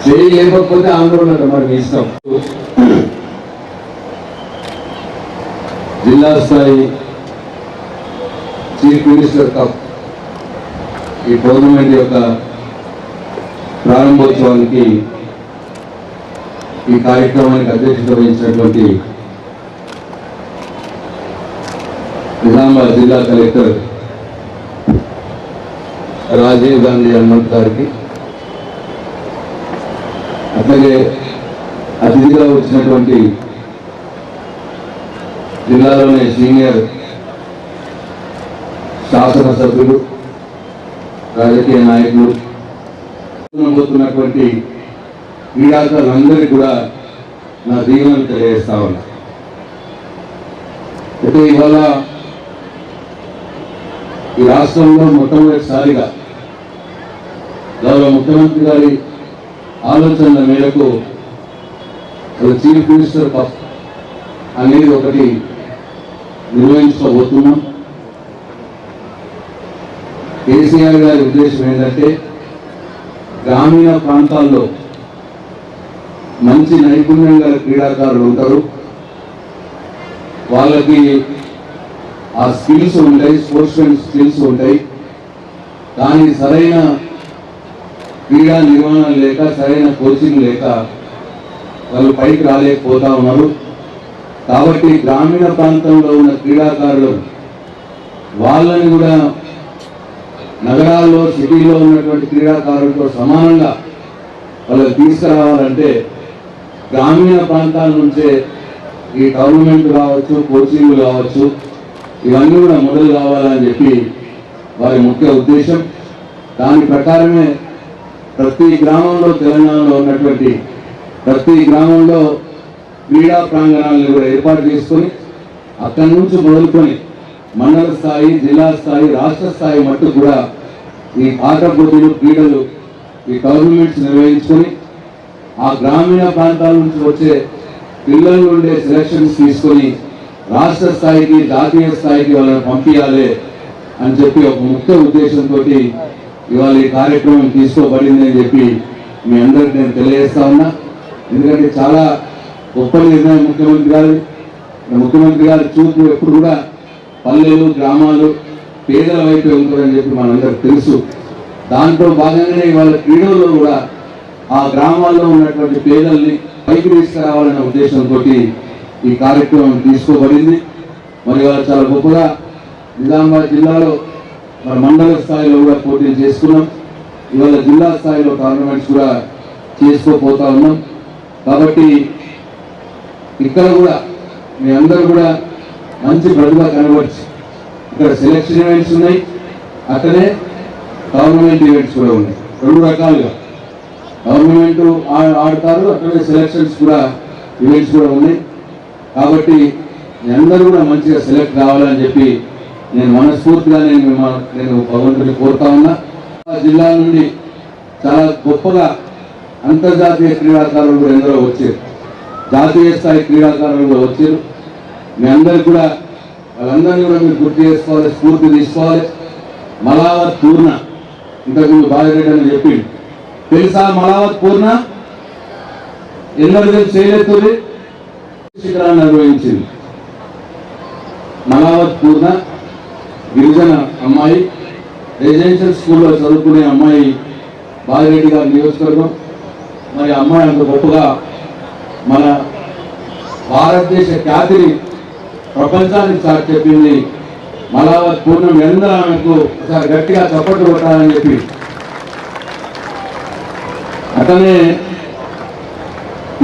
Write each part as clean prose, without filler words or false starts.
చేయలేకపోతే ఆందోళన మరి మీ ఇష్టం. జిల్లా స్థాయి చీఫ్ మినిస్టర్ కప్ ఈ టోర్నమెంట్ యొక్క ప్రారంభోత్సవానికి ఈ కార్యక్రమానికి అధ్యక్షత వహించినటువంటి నిజామాబాద్ జిల్లా కలెక్టర్ రాజీవ్ గాంధీ హనుమంత్ గారికి, అట్లాగే అతిథిగా వచ్చినటువంటి జిల్లాలోని సీనియర్ శాసనసభ్యులు, రాజకీయ నాయకులు, పోతున్నటువంటి క్రీడాకారులందరికీ కూడా నా దీవెనలు తెలియజేస్తా ఉన్నా. అయితే ఇవాళ ఈ రాష్ట్రంలో మొట్టమొదటిసారిగా గౌరవ ముఖ్యమంత్రి గారి ఆలోచనల మేరకు చీఫ్ మినిస్టర్ కప్ అనేది ఒకటి నిర్వహించుకోబోతున్నాం. కేసీఆర్ గారి ఉద్దేశం ఏంటంటే గ్రామీణ ప్రాంతాల్లో మంచి నైపుణ్యం గల క్రీడాకారులు ఉంటారు, వాళ్ళకి ఆ స్కిల్స్ ఉంటాయి, స్పోర్ట్స్మెన్ స్కిల్స్ ఉంటాయి, కానీ సరైన క్రీడా నిర్వహణ లేక, సరైన కోచింగ్ లేక వాళ్ళు పైకి రాలేకపోతా ఉన్నారు. కాబట్టి గ్రామీణ ప్రాంతంలో ఉన్న క్రీడాకారులు వాళ్ళని కూడా నగరాల్లో, సిటీలో ఉన్నటువంటి క్రీడాకారులతో సమానంగా వాళ్ళకి తీసుకురావాలంటే గ్రామీణ ప్రాంతాల నుంచే ఈ టోర్నమెంట్ కావచ్చు, కోచింగ్లు కావచ్చు, ఇవన్నీ కూడా మొదలు కావాలని చెప్పి వారి ముఖ్య ఉద్దేశం. దాని ప్రకారమే ప్రతి గ్రామంలో, తెలంగాణలో ఉన్నటువంటి ప్రతి గ్రామంలో క్రీడా ప్రాంగణాలను కూడా ఏర్పాటు చేసుకొని అక్కడి నుంచి మొదలుకొని మండల స్థాయి, జిల్లా స్థాయి, రాష్ట్ర స్థాయి మట్టు కూడా ఈ ఆట పోటీలు, క్రీడలు, ఈ టోర్నమెంట్స్ నిర్వహించుకొని ఆ గ్రామీణ ప్రాంతాల నుంచి వచ్చే పిల్లల నుండే సెలక్షన్స్ తీసుకొని రాష్ట్ర స్థాయికి, జాతీయ స్థాయికి వాళ్ళని పంపించాలి అని చెప్పి ఒక ముఖ్య ఉద్దేశంతో ఇవాళ ఈ కార్యక్రమం తీసుకోబడింది అని చెప్పి మీ అందరికి నేను తెలియజేస్తా ఉన్నా. ఎందుకంటే చాలా గొప్ప నిర్ణయం ముఖ్యమంత్రి గారి చూపు ఎప్పుడు కూడా పల్లెలు, గ్రామాలు, పేదల వైపే ఉంటుందని చెప్పి మనందరికి తెలుసు. దాంట్లో భాగంగానే ఇవాళ క్రీడల్లో కూడా ఆ గ్రామాల్లో ఉన్నటువంటి పేదల్ని పైకి తీసుకురావాలనే ఉద్దేశంతో ఈ కార్యక్రమం తీసుకోబడింది. మరి ఇవాళ చాలా గొప్పగా నిజామాబాద్ జిల్లాలో మరి మండల స్థాయిలో కూడా పోటీలు చేసుకున్నాం. ఇవాళ జిల్లా స్థాయిలో టోర్నమెంట్స్ కూడా చేసుకోపోతా ఉన్నాం. కాబట్టి ఇక్కడ కూడా మీ అందరూ కూడా మంచి ప్రతిభ కనబడిచి ఇక్కడ సెలక్షన్ ఈవెంట్స్ ఉన్నాయి, అక్కడే టోర్నమెంట్ ఈవెంట్స్ కూడా ఉన్నాయి. రెండు రకాలుగా టోర్నమెంట్ ఆడతారు, అక్కడే సెలక్షన్స్ కూడా ఈవెంట్స్ కూడా ఉన్నాయి. కాబట్టి మీ అందరూ కూడా మంచిగా సెలెక్ట్ కావాలని చెప్పి నేను మనస్ఫూర్తిగా నేను భగవంతుని కోరుతా ఉన్నా. జిల్లా నుండి చాలా గొప్పగా అంతర్జాతీయ క్రీడాకారులు కూడా ఎందరో వచ్చారు, జాతీయ స్థాయి క్రీడాకారులు కూడా వచ్చారు. మీ అందరికి కూడా వాళ్ళందరినీ కూడా మీరు గుర్తు చేసుకోవాలి, స్ఫూర్తి తీసుకోవాలి. మలావత్ పూర్ణ ఇంతకుముందు బాధ్యత అని చెప్పింది, తెలుసా? మలావత్ పూర్ణ ఎందరు చేయలేదు శిఖరాన్ని నిర్వహించింది. మలావత్ పూర్ణ గిరిజన అమ్మాయి, రెసిడెన్షియల్ స్కూల్లో చదువుకునే అమ్మాయి, బాజిరెడ్డి గారి నియోజకవర్గం. మరి అమ్మాయి అంత గొప్పగా మన భారతదేశ ఖ్యాతిని ప్రపంచానికి చాటి చెప్పింది. మలావత్ పూర్ణం ఎందరూ ఆమెకు ఒకసారి గట్టిగా చప్పట్లు కొట్టాలని చెప్పి. అతనే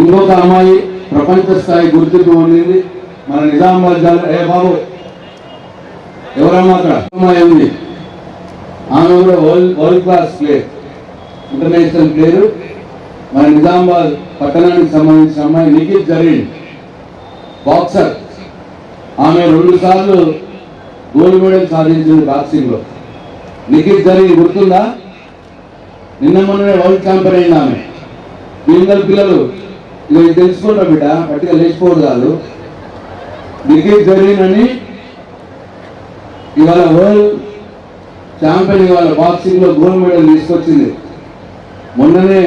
ఇంకొక అమ్మాయి ప్రపంచ స్థాయి గుర్తింపు పొందింది మన నిజామాబాద్ జిల్లా. బాబు ఎవరమ్మా అక్కడ అమ్మాయి ఉంది, ఆమె కూడా world class player, international player. మన నిజామాబాద్ పట్టణానికి సంబంధించిన అమ్మాయి నిఖిత్ జరీన్, బాక్సర్. ఆమె 2 సార్లు గోల్డ్ మెడల్ సాధించింది బాక్సింగ్ లో. నిఖిత్ జరీన్ గుర్తుందా? నిన్న మొన్న వరల్డ్ ఛాంపియన్ అయింది ఆమె. పిల్లలు ఇవి తెలుసుకుంటా బిడ్డ, గట్టిగా లేచిపోదు కాదు. నిఖిత్ జరీన్ అని ఇవాళ వరల్డ్ ఛాంపియన్ వాళ్ళ బాక్సింగ్ లో గోల్డ్ మెడల్ తీసుకొచ్చింది. మొన్ననే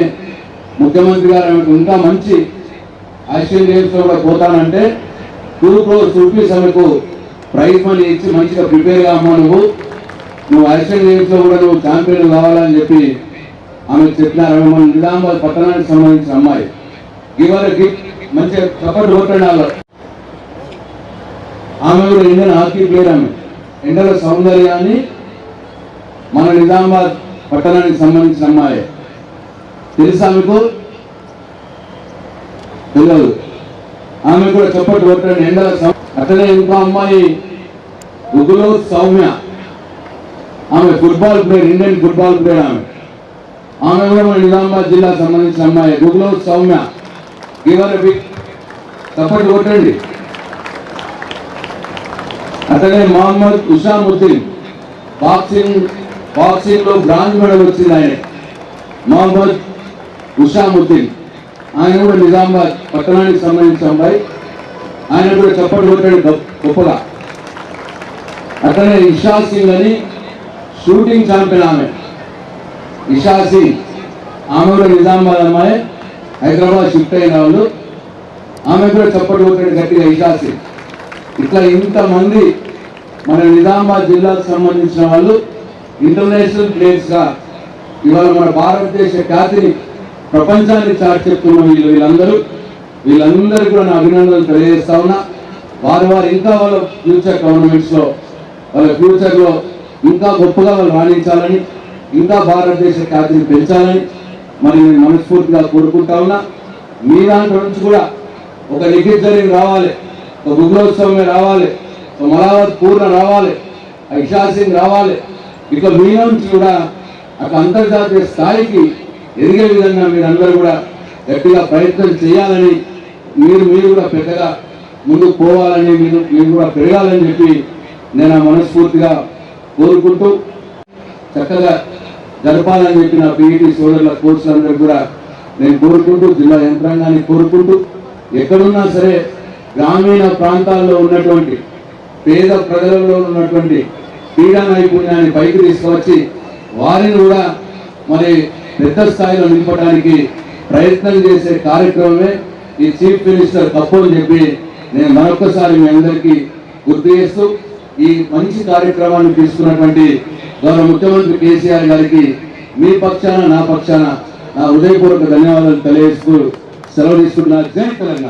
ముఖ్యమంత్రి గారు ఆమెకు ఇంకా మంచి ఏషియన్ గేమ్స్ లో కూడా పోతానంటే 2 crores rupees ఆమెకు ప్రైజ్ మనీ ఇచ్చి మంచిగా ప్రిపేర్ కామ్మా, నువ్వు ఏషియన్ గేమ్స్ లో కూడా నువ్వు ఛాంపియన్ కావాలని చెప్పి ఆమెకు చెప్పినారు. ఆమె మన నిజామాబాద్ పట్టణానికి సంబంధించిన అమ్మాయి. గివర్ గిఫ్ట్ మంచిగా సపోర్ట్ కొట్టండి. ఆమె కూడా ఇండియన్ హాకీ ప్లేయర్. ఆమె ఎండల సౌందర్యాన్ని మన నిజామాబాద్ పట్టణానికి సంబంధించిన అమ్మాయి. తెలుసా మీకు? తెలియదు. ఆమె కూడా చప్పట్లు కొట్టండి. ఎండల అట్లనే ఇంకో అమ్మాయి గుగులో సౌమ్య, ఆమె football player, Indian football player. ఆమె కూడా మన నిజామాబాద్ జిల్లా సంబంధించిన అమ్మాయి గుగులో సౌమ్య. గివర్ బిగ్ చప్పట్లు కొట్టండి. అట్లనే మొహమ్మద్ ఉషాముద్దీన్ బాక్సింగ్ లో బ్రాంజ్ మెడల్ వచ్చింది ఆయన. మొహమ్మద్ ఉషాముద్దీన్ ఆయన కూడా నిజామాబాద్ పట్టణానికి సంబంధించిన అమ్మాయి. ఆయన కూడా చప్పట్లు కొట్టాడు గొప్పగా. అట్లనే ఇషా సింగ్ అని షూటింగ్ ఛాంపియన్ ఆమె. ఇషా సింగ్ ఆమె కూడా నిజామాబాద్ అమ్మాయి, హైదరాబాద్ షిఫ్ట్ అయిన వాళ్ళు. ఆమె కూడా చప్పట్లు కొట్టాడు గట్టిగా ఇషా సింగ్. ఇట్లా ఇంతమంది మన నిజామాబాద్ జిల్లాకు సంబంధించిన వాళ్ళు ఇంటర్నేషనల్ ప్లేయర్స్ గా ఇవాళ మన భారతదేశ ఖ్యాతిని ప్రపంచానికి చాటి చెప్తున్న వీళ్ళందరూ కూడా నా అభినందనలు తెలియజేస్తా ఉన్నా. వారు ఇంకా వాళ్ళ ఫ్యూచర్ టోర్నమెంట్స్ లో వాళ్ళ ఫ్యూచర్ లో ఇంకా గొప్పగా వాళ్ళు రాణించాలని, ఇంకా భారతదేశ ఖ్యాతిని పెంచాలని మరి నేను మనస్ఫూర్తిగా కోరుకుంటా ఉన్నా. మీ దాంట్లో నుంచి కూడా ఒక నిఖిత్ జరీన్ రావాలి, ఒక గుగ్లోత్సవమే రావాలి, ఒక మలావత్ పూర్ణ రావాలి, ఇషా సింగ్ రావాలి. ఇట్లా మీ నుంచి కూడా అక్కడ అంతర్జాతీయ స్థాయికి ఎదిగే విధంగా మీరందరూ కూడా గట్టిగా ప్రయత్నం చేయాలని, మీరు కూడా పెద్దగా ముందుకు పోవాలని, మీరు కూడా పెరగాలని చెప్పి నేను మనస్ఫూర్తిగా కోరుకుంటూ చక్కగా జరపాలని చెప్పి నా పీఈటీ సోదరుల కోర్సులందరూ కూడా నేను కోరుకుంటూ, జిల్లా యంత్రాంగాన్ని కోరుకుంటూ, ఎక్కడున్నా సరే గ్రామీణ ప్రాంతాల్లో ఉన్నటువంటి పేద ప్రజలలో ఉన్నటువంటి క్రీడా నైపుణ్యాన్ని పైకి తీసుకువచ్చి వారిని కూడా మరి పెద్ద స్థాయిలో నింపడానికి ప్రయత్నం చేసే కార్యక్రమమే ఈ చీఫ్ మినిస్టర్ కప్ అని చెప్పి నేను మరొకసారి మీ అందరికీ గుర్తు చేస్తూ, ఈ మంచి కార్యక్రమాన్ని తీసుకున్నటువంటి గౌరవ ముఖ్యమంత్రి కేసీఆర్ గారికి మీ పక్షాన నా పక్షాన నా హృదయపూర్వక ధన్యవాదాలు తెలియజేస్తూ సెలవు తీసుకుంటున్నారు. జై తెలంగాణ.